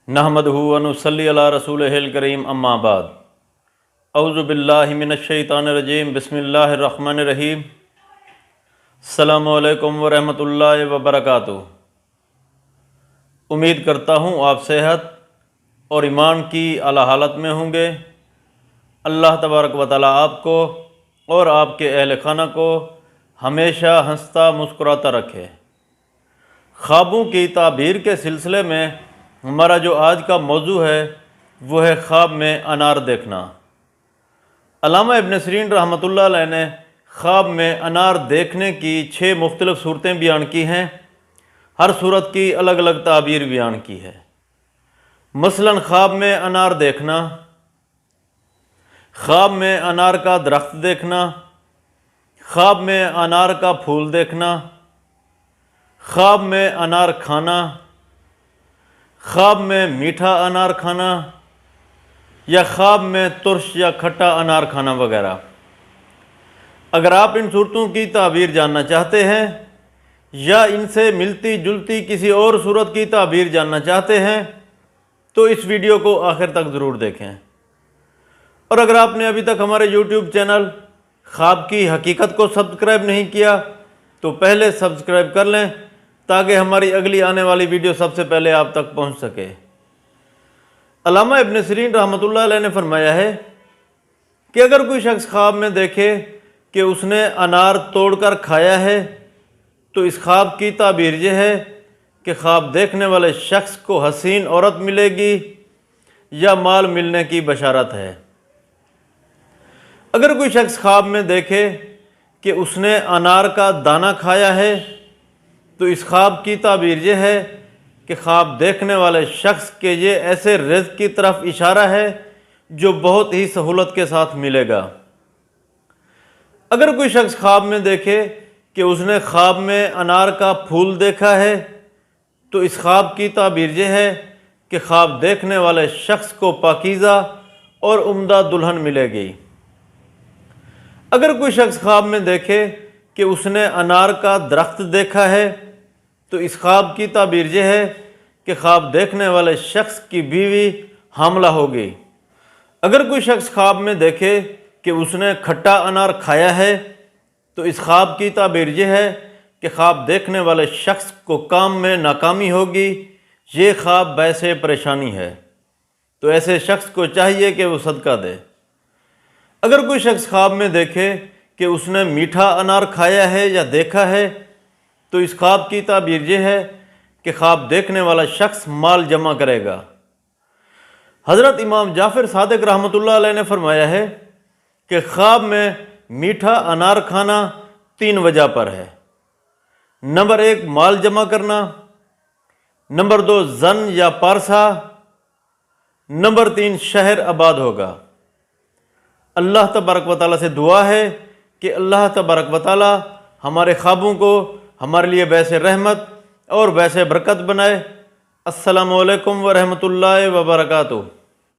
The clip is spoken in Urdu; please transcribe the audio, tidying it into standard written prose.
نحمدہ و نصلی علی رسولہ الکریم اما بعد اعوذ باللہ من الشیطان الرجیم بسم اللہ الرحمن الرحیم السلام علیکم ورحمۃ اللہ وبرکاتہ۔ امید کرتا ہوں آپ صحت اور ایمان کی اعلیٰ حالت میں ہوں گے۔ اللہ تبارک و تعالیٰ آپ کو اور آپ کے اہل خانہ کو ہمیشہ ہنستا مسکراتا رکھے۔ خوابوں کی تعبیر کے سلسلے میں ہمارا جو آج کا موضوع ہے وہ ہے خواب میں انار دیکھنا۔ علامہ ابن سیرین رحمۃ اللہ علیہ نے خواب میں انار دیکھنے کی 6 مختلف صورتیں بیان کی ہیں۔ ہر صورت کی الگ الگ تعبیر بیان کی ہے۔ مثلا خواب میں انار دیکھنا، خواب میں انار کا درخت دیکھنا، خواب میں انار کا پھول دیکھنا، خواب میں انار کھانا، خواب میں میٹھا انار کھانا، یا خواب میں ترش یا کھٹا انار کھانا وغیرہ۔ اگر آپ ان صورتوں کی تعبیر جاننا چاہتے ہیں یا ان سے ملتی جلتی کسی اور صورت کی تعبیر جاننا چاہتے ہیں تو اس ویڈیو کو آخر تک ضرور دیکھیں۔ اور اگر آپ نے ابھی تک ہمارے یوٹیوب چینل خواب کی حقیقت کو سبسکرائب نہیں کیا تو پہلے سبسکرائب کر لیں تاکہ ہماری اگلی آنے والی ویڈیو سب سے پہلے آپ تک پہنچ سکے۔ علامہ ابن سیرین رحمۃ اللہ علیہ نے فرمایا ہے کہ اگر کوئی شخص خواب میں دیکھے کہ اس نے انار توڑ کر کھایا ہے تو اس خواب کی تعبیر یہ ہے کہ خواب دیکھنے والے شخص کو حسین عورت ملے گی یا مال ملنے کی بشارت ہے۔ اگر کوئی شخص خواب میں دیکھے کہ اس نے انار کا دانہ کھایا ہے تو اس خواب کی تعبیر یہ ہے کہ خواب دیکھنے والے شخص کے یہ ایسے رزق کی طرف اشارہ ہے جو بہت ہی سہولت کے ساتھ ملے گا۔ اگر کوئی شخص خواب میں دیکھے کہ اس نے خواب میں انار کا پھول دیکھا ہے تو اس خواب کی تعبیر یہ ہے کہ خواب دیکھنے والے شخص کو پاکیزہ اور عمدہ دلہن ملے گی۔ اگر کوئی شخص خواب میں دیکھے کہ اس نے انار کا درخت دیکھا ہے تو اس خواب کی تعبیر یہ ہے کہ خواب دیکھنے والے شخص کی بیوی حاملہ ہوگی۔ اگر کوئی شخص خواب میں دیکھے کہ اس نے کھٹا انار کھایا ہے تو اس خواب کی تعبیر یہ ہے کہ خواب دیکھنے والے شخص کو کام میں ناکامی ہوگی۔ یہ خواب باعث پریشانی ہے تو ایسے شخص کو چاہیے کہ وہ صدقہ دے۔ اگر کوئی شخص خواب میں دیکھے کہ اس نے میٹھا انار کھایا ہے یا دیکھا ہے تو اس خواب کی تعبیر یہ ہے کہ خواب دیکھنے والا شخص مال جمع کرے گا۔ حضرت امام جعفر صادق رحمۃ اللہ علیہ نے فرمایا ہے کہ خواب میں میٹھا انار کھانا 3 وجہ پر ہے۔ نمبر 1 مال جمع کرنا، نمبر 2 زن یا پارسا، نمبر 3 شہر آباد ہوگا۔ اللہ تبارک و تعالیٰ سے دعا ہے کہ اللہ تبارک و تعالیٰ ہمارے خوابوں کو ہمارے لیے باعث رحمت اور باعث برکت بنائے۔ السلام علیکم ورحمۃ اللہ وبرکاتہ۔